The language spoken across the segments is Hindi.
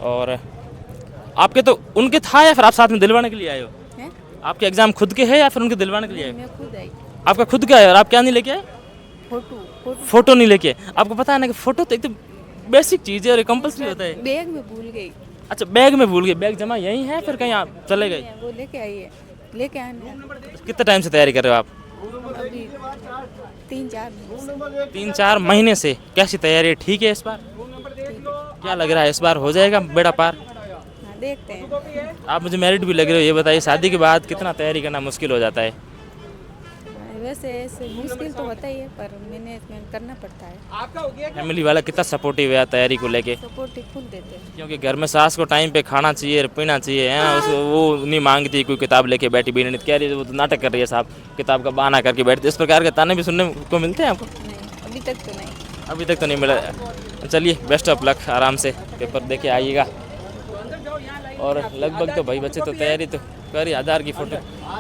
और आपके तो उनके था या फिर आप साथ में दिलवाने के लिए आए हो? हैं? आपके एग्जाम खुद के हैं या फिर उनके दिलवाने के लिए आए हो? मैं खुद आई। आपका खुद का है और आप क्या नहीं लेके आए? फोटो फोटो फोटो नहीं लेके आए। आपको पता है ना कि फोटो तो एक तो बेसिक चीज़ है और कंपल्सरी होता है। बैग में भूल गई। अच्छा, बैग में भूल गए। बैग जमा यहीं है फिर कहीं आप चले गए? वो लेके आई है, लेके आना। कितने टाइम से तैयारी कर रहे हो आप? अभी 3-4 तीन चार महीने से। कैसी तैयारी है? ठीक है इस बार? क्या लग रहा है इस बार हो जाएगा बेड़ा पार? हाँ, देखते हैं। आप मुझे मैरिड भी लग रहे हो, ये बताइए शादी के बाद कितना तैयारी करना मुश्किल हो जाता है? वैसे ऐसे मुश्किल तो होता ही है, पर मैनेजमेंट करना पड़ता है। फैमिली वाला कितना सपोर्टिव है तैयारी को लेके? सपोर्ट फुल देते हैं। क्योंकि घर में सास को टाइम पे खाना चाहिए, पीना चाहिए, है ना? वो नहीं मांगती कोई किताब लेके बैठी भी नहीं, कह रही है वो तो नाटक कर रही है साहब, किताब का बहाना करके बैठती। इस प्रकार के ताने भी सुनने को मिलते हैं आपको? नहीं, अभी तक तो नहीं। अभी तक तो नहीं मिला। चलिए बेस्ट ऑफ लक, आराम से पेपर दे के आइएगा। और लगभग तो भाई बच्चे तो तैयारी तो कर ही। आधार की फ़ोटो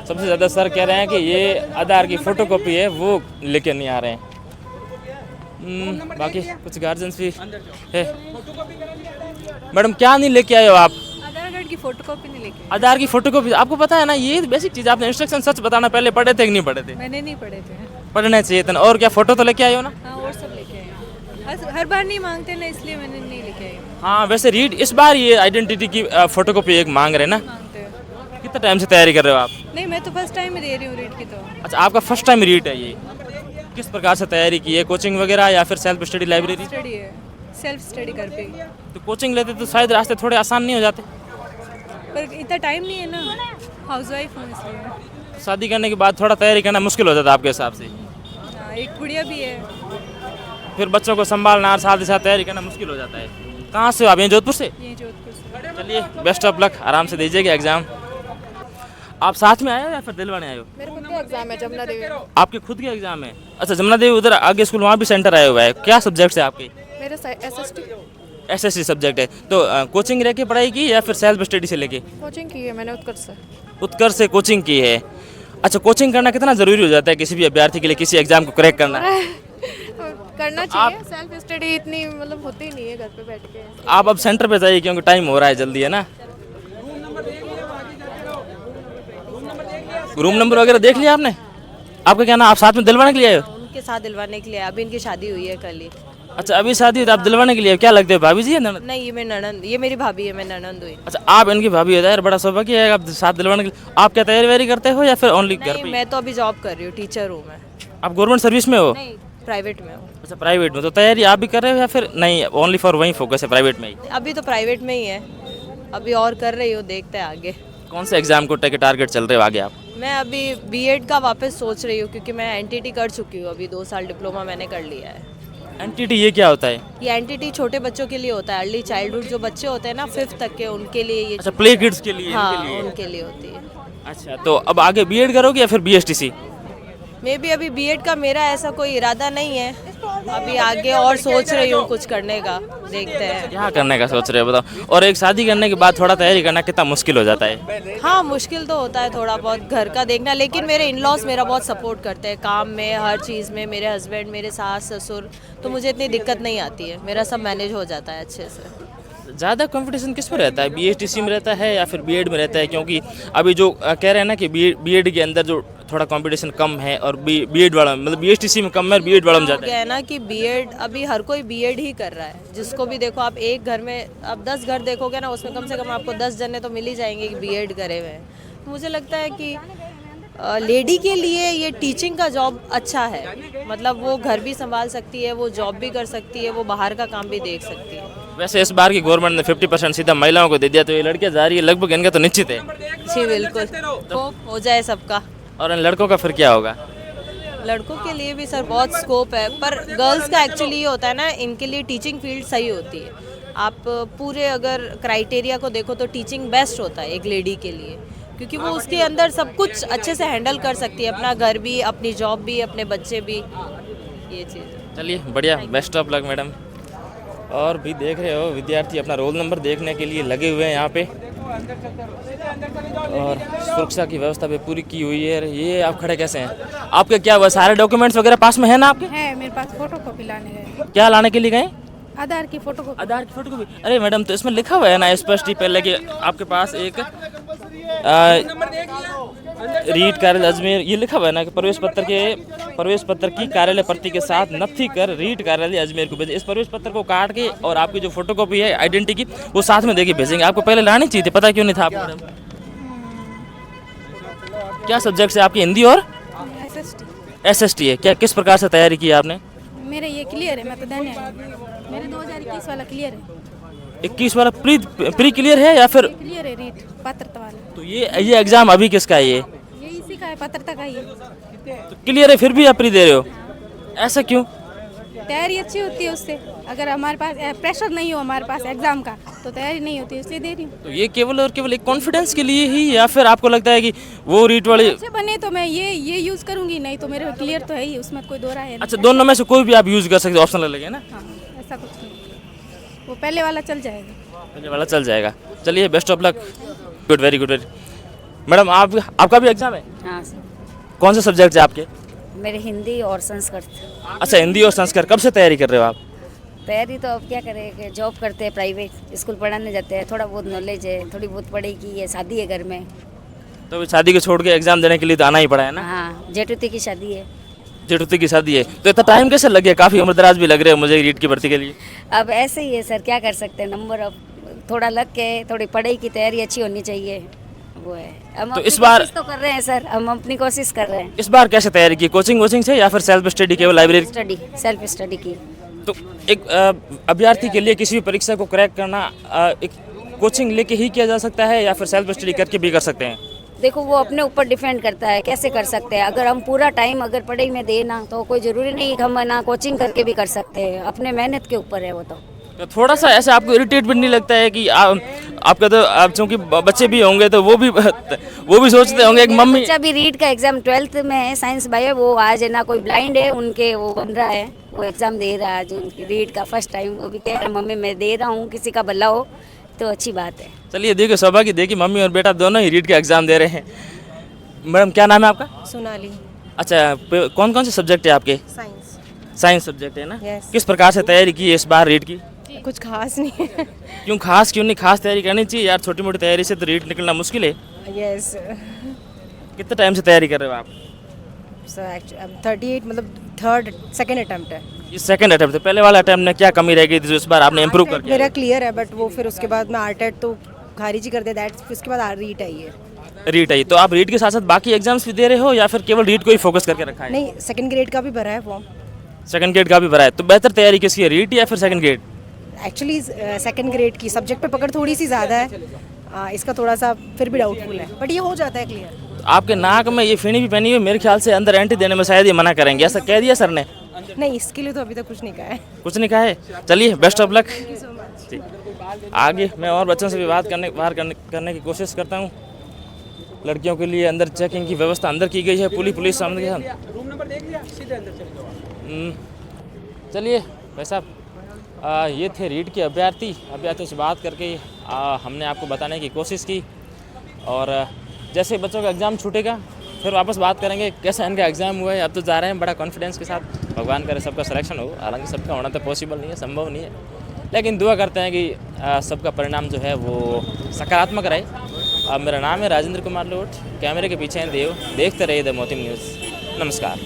सबसे ज़्यादा सर कह रहे हैं कि ये आधार की फ़ोटो कॉपी है वो लेके नहीं आ रहे हैं। बाकी कुछ गार्जियंस भी है। मैडम क्या नहीं लेके आए हो आप? आधार कार्ड की फोटोकॉपी नहीं लेके। आधार की फ़ोटो कॉपी आपको पता है ना, ये बेसिक चीज़। आपने इंस्ट्रक्शन सच बताना, पहले पढ़े थे कि नहीं पढ़े थे? मैंने नहीं पढ़े थे। पढ़ना चाहिए था ना। और क्या फ़ोटो तो लेके आए हो ना? हाँ, और सब लेके आए। हर बार नहीं मांगते ना, इसलिए मैंने नहीं लेके आई। हाँ वैसे रीड इस बार ये आइडेंटिटी की फ़ोटो कॉपी एक मांग रहे हैं ना? मांगते हैं। कितना टाइम से तैयारी कर रहे हो आप? नहीं, मैं तो फर्स्ट टाइम ही दे रही हूँ रीड की तो। अच्छा, आपका फर्स्ट टाइम रीड है ये। किस प्रकार से तैयारी की है? कोचिंग वगैरह या फिर सेल्फ स्टडी लाइब्रेरी? स्टडी है, सेल्फ स्टडी कर पे। तो कोचिंग लेते तो शायद रास्ते थोड़े आसान नहीं हो जाते? पर इतना टाइम नहीं है ना, हाउस वाइफ हूँ इसलिए। शादी करने के बाद थोड़ा तैयारी करना मुश्किल हो जाता है आपके हिसाब से? हाँ, एक गुड़िया भी है। फिर बच्चों को संभालना और साथ ही साथ तैयारी करना मुश्किल हो जाता है। कहाँ से हो आप? यहीं जोधपुर से? ये जोधपुर से। चलिए बेस्ट ऑफ लक, आराम से दीजिएगा एग्ज़ाम। आप साथ में आए हो या फिर दिलवाने आए हो? मेरे खुद का एग्जाम है, जमुना देवी। आपके खुद के एग्जाम है? अच्छा, जमुना देवी उधर आगे स्कूल, वहाँ भी सेंटर आया हुआ है। क्या सब्जेक्ट है आपके? मेरे SST एसएससी सब्जेक्ट है। तो कोचिंग रह के पढ़ाई की या फिर सेल्फ स्टडी से लेके? कोचिंग की है मैंने उत्कर्ष से। उत्कर्ष से कोचिंग की है। अच्छा, कोचिंग करना कितना ज़रूरी हो जाता है किसी भी अभ्यर्थी के लिए, किसी एग्जाम को क्रैक करना? करना चाहिए। सेल्फ स्टडी इतनी मतलब होती ही नहीं है घर पे बैठ के। आप अब सेंटर पे जाइए क्योंकि टाइम हो रहा है जल्दी, है ना? रूम नंबर वगैरह देख लिया आपने? आपका क्या नाम? आप साथ में दिलवाने के लिए आए हो? उनके साथ दिलवाने के लिए। अभी इनकी शादी हुई है कल ही। अच्छा, अभी शादी हुई तो आप दिलवाने के लिए? क्या लगते हो, भाभी जी है ननद? नहीं, ये मेरी ननद, ये मेरी भाभी है, मैं ननद हुई। अच्छा, आप इनकी भाभी हो यार, बड़ा सौभाग्य है आप साथ दिलवाने के लिए। आप क्या तैयारी वैयारी करते हो या फिर ओनली घर नहीं, पे? मैं तो अभी जॉब कर रही हूँ, टीचर हूँ मैं। आप गवर्नमेंट सर्विस में हो? नहीं, प्राइवेट में हूँ। अच्छा, प्राइवेट में। तो तैयारी आप भी कर रहे हो या फिर नहीं, ओनली फॉर वहीं फोकस है प्राइवेट में ही? अभी तो प्राइवेट में ही है, अभी और कर रही हूँ, देखते हैं आगे। कौन से एग्जाम को टेके टारगेट चल रहे हो आगे आप? मैं अभी बीएड का वापस सोच रही हूँ, क्योंकि मैं एनटीटी कर चुकी हूँ, अभी 2 साल डिप्लोमा मैंने कर लिया है। एनटीटी ये क्या होता है? ये एनटीटी छोटे बच्चों के लिए होता है, अर्ली चाइल्डहुड जो बच्चे होते हैं ना 5th तक के, उनके लिए ये। अच्छा, प्ले किड्स के लिए? हाँ, इनके लिए? उनके लिए होती है। अच्छा, तो अब आगे बीएड करोगे या फिर बीएसटीसी? मे भी अभी बीएड का मेरा ऐसा कोई इरादा नहीं है, अभी आगे और सोच रही हूँ कुछ करने का, देखते हैं। क्या करने का सोच रहे हो बताओ? और एक शादी करने के बाद थोड़ा तैयारी करना कितना मुश्किल हो जाता है? हाँ, मुश्किल तो होता है थोड़ा बहुत घर का देखना, लेकिन मेरे इन लॉज मेरा बहुत सपोर्ट करते हैं काम में, हर चीज़ में। मेरे हस्बैंड, मेरे सास ससुर, तो मुझे इतनी दिक्कत नहीं आती है, मेरा सब मैनेज हो जाता है अच्छे से। ज़्यादा कंपटीशन किस में रहता है, बीएसटीसी में रहता है या फिर बीएड में रहता है? क्योंकि अभी जो कह रहे हैं ना कि बीएड के अंदर जो थोड़ा कंपटीशन कम है और बीएड वाला मतलब बीएसटीसी में कम है और बीएड वाला में ज़्यादा क्या है ना कि बीएड, अभी हर कोई बीएड ही कर रहा है, जिसको भी देखो आप, एक घर में आप 10 घर देखोगे ना, उसमें कम से कम आपको 10 जने तो मिल ही जाएंगे कि बीएड करे हुए हैं। तो मुझे लगता है कि लेडी के लिए ये टीचिंग का जॉब अच्छा है, मतलब वो घर भी संभाल सकती है, वो जॉब भी कर सकती है, वो बाहर का काम भी देख सकती है। वैसे इस बार की गवर्नमेंट ने 50% सीधा महिलाओं को दे दिया, तो ये लड़कियां जा रही है लगभग, इनका तो निश्चित है। जी बिल्कुल, होप हो जाए सबका। और इन लड़कों का फिर क्या होगा? लड़कों के लिए भी सर बहुत स्कोप है, पर गर्ल्स का एक्चुअली ये होता है ना, इनके लिए टीचिंग फील्ड सही होती है। आप पूरे अगर क्राइटेरिया को देखो तो टीचिंग बेस्ट होता है एक लेडी के लिए, क्योंकि वो उसके अंदर सब कुछ अच्छे से हैंडल कर सकती है, अपना घर भी, अपनी जॉब भी, अपने बच्चे भी, ये चीज़। चलिए बढ़िया, बेस्ट ऑफ लक मैडम। और भी देख रहे हो विद्यार्थी अपना रोल नंबर देखने के लिए लगे हुए हैं यहाँ पे, और सुरक्षा की व्यवस्था भी पूरी की हुई है। ये आप खड़े कैसे हैं? आपके क्या हुआ, सारे डॉक्यूमेंट्स वगैरह पास में है ना आपके? है मेरे पास, फोटो कॉपी लाने गए। क्या लाने के लिए गए? आधार की फोटो को आधार की फोटो कॉपी। अरे मैडम, तो इसमें लिखा हुआ है ना स्पष्ट ही पहले कि आपके पास एक रीट कार्यालय अजमेर, ये लिखा हुआ है ना कि प्रवेश पत्र की कार्यालय प्रति के साथ नत्थी कर रीट कार्यालय अजमेर को भेजें। इस प्रवेश पत्र को काट के और आपकी जो फोटोकॉपी है आइडेंटिटी की वो साथ में देके भेजेंगे। आपको पहले लानी चाहिए थी, पता क्यों नहीं था आपको मैडम? क्या सब्जेक्ट से आपकी? हिंदी और SST SST है क्या? किस प्रकार से तैयारी की है आपने? मेरे ये क्लियर है, मैं तो देने आई हूँ। मेरे 2021 वाला क्लियर है। 21 वाला प्री क्लियर है या फिर? क्लियर है रीट पात्रता वाला। तो ये एग्जाम अभी किसका है? ये इसी का है, पात्रता का ही है। तो क्लियर है फिर भी आप प्री दे रहे हो, ऐसा क्यों? तैयारी अच्छी होती है उससे। अगर हमारे पास प्रेशर नहीं हो हमारे पास एग्जाम का तो तैयारी नहीं होती, इसलिए दे रही हूँ। तो ये केवल और केवल एक कॉन्फिडेंस के लिए ही, या फिर आपको लगता है कि वो रीट वाली? अच्छे बने तो मैं ये यूज़ करूँगी, नहीं तो मेरे क्लियर तो है ही, उसमें कोई दो राय है नहीं। अच्छा, दोनों में से कोई भी आप यूज कर सकते हो, ऑप्शनल लगे ना? हाँ, ऐसा कुछ नहीं, वो पहले वाला चल जाएगा। पहले वाला चल जाएगा। चलिए, best of luck. Good, very good, very. Madam, आपका भी एग्जाम है? हाँ सर, कौन से सब्जेक्ट है आपके? मेरे हिंदी और संस्कृत। अच्छा, हिंदी और संस्कृत। कब से तैयारी कर रहे हो आप? तैयारी तो अब क्या करें कि जॉब करते हैं, प्राइवेट स्कूल पढ़ाने जाते हैं, थोड़ा बहुत नॉलेज है, थोड़ी बहुत पढ़ेगी है, शादी है घर में। तो अभी शादी को छोड़ के एग्जाम देने के लिए तो आना ही पड़ा है ना? हाँ, जेठुती की शादी है। जेठुती की शादी है, तो इतना टाइम कैसे लग गया? काफ़ी उम्रदराज भी लग रहे हैं मुझे रीट की भर्ती के लिए। अब ऐसे ही है सर, क्या कर सकते हैं, नंबर अब थोड़ा लग के, थोड़ी पढ़ाई की तैयारी अच्छी होनी चाहिए, वो है। हम तो अपनी इस बार- कोशिश तो कर रहे हैं सर, हम अपनी कोशिश कर रहे हैं। इस बार कैसे तैयारी की? कोचिंग वोचिंग से या फिर सेल्फ स्टडी केवल लाइब्रेरी? स्टडी, सेल्फ स्टडी की। तो एक अभ्यर्थी के लिए किसी भी परीक्षा को क्रैक करना एक कोचिंग लेके ही किया जा सकता है या फिर सेल्फ स्टडी करके भी कर सकते हैं? देखो, वो अपने ऊपर डिपेंड करता है कैसे कर सकते हैं। अगर हम पूरा टाइम अगर पढ़ाई में देना तो कोई ज़रूरी नहीं कि हम ना कोचिंग करके भी कर सकते हैं, अपने मेहनत के ऊपर है वो तो। तो थोड़ा सा ऐसे आपको इरिटेट भी नहीं लगता है कि आपका तो आप चूँकि बच्चे भी होंगे तो वो भी सोचते होंगे एक मम्मी। बच्चा भी रीट का एग्जाम 12th में है, साइंस बायो, वो आज है ना, कोई ब्लाइंड है उनके, वो बन रहा है, वो एग्जाम दे रहा है आज उनकी रीट का फर्स्ट टाइम। वो भी कह रहा है मम्मी मैं दे रहा हूँ, किसी का भला हो तो अच्छी बात है। चलिए, देखिए सौभाग्य, देखिए मम्मी और बेटा दोनों ही रीट का एग्जाम दे रहे हैं। मैडम, क्या नाम है आपका? सोनाली। अच्छा, कौन कौन से सब्जेक्ट है आपके? साइंस। साइंस सब्जेक्ट है ना? Yes. किस प्रकार से तैयारी की है इस बार रीट की? कुछ खास नहीं है। क्यों खास क्यों नहीं? खास तैयारी करनी चाहिए यार, छोटी मोटी तैयारी से तो रीट निकलना मुश्किल है। यस कितने टाइम से तैयारी कर रहे हो आप? सो एक्चुअली 38, मतलब सेकंड अटेम्प्ट है। ये सेकंड अटेम्प्ट है। पहले वाला अटेम्प्ट में क्या कमी रह गई थी जो इस बार आपने इम्प्रूव कर मेरा दिया? क्लियर है, बट वो फिर उसके बाद मैं आर्टेड तो खारिज ही कर दिया, दैट उसके बाद रीट आई है। रीट आई, तो आप रीट के साथ साथ बाकी एग्जाम्स भी दे रहे हो या फिर केवल रीट को ही फोकस करके रखा है? नहीं, सेकंड ग्रेड का भी भरा है फॉर्म। सेकंड ग्रेड का भी भरा है, तो बेहतर तैयारी किसकी है, रीट या फिर second grade? Actually second grade की सब्जेक्ट पे पकड़ थोड़ी सी ज़्यादा है, इसका थोड़ा सा फिर भी डाउटफुल है, बट ये हो जाता है क्लियर। तो आपके नाक में ये फेनी भी पहनी हुई, मेरे ख्याल से अंदर एंटी देने में शायद ये मना करेंगे, ऐसा कह दिया सर ने? नहीं, इसके लिए तो अभी तक कुछ नहीं कहा है। कुछ नहीं कहा है। चलिए, बेस्ट ऑफ लक। आगे मैं और बच्चों से भी बात करने की कोशिश करता हूँ। लड़कियों के लिए अंदर चेकिंग की व्यवस्था अंदर की गई है, पुलिस सामने के साथ। रूम नंबर देख लिया, सीधे अंदर चले जाओ। चलिए भाई साहब, ये थे रीट के अभ्यर्थियों से बात करके हमने आपको बताने की कोशिश की, और जैसे बच्चों का एग्ज़ाम छूटेगा फिर वापस बात करेंगे कैसा इनका एग्ज़ाम हुआ है। अब तो जा रहे हैं बड़ा कॉन्फिडेंस के साथ, भगवान करे सबका सिलेक्शन हो। हालांकि सबका होना तो पॉसिबल नहीं है, संभव नहीं है, लेकिन दुआ करते हैं कि सबका परिणाम जो है वो सकारात्मक रहे। मेरा नाम है राजेंद्र कुमार लोट, कैमरे के पीछे हैं देव। देखते रहिए द मोती न्यूज़। नमस्कार।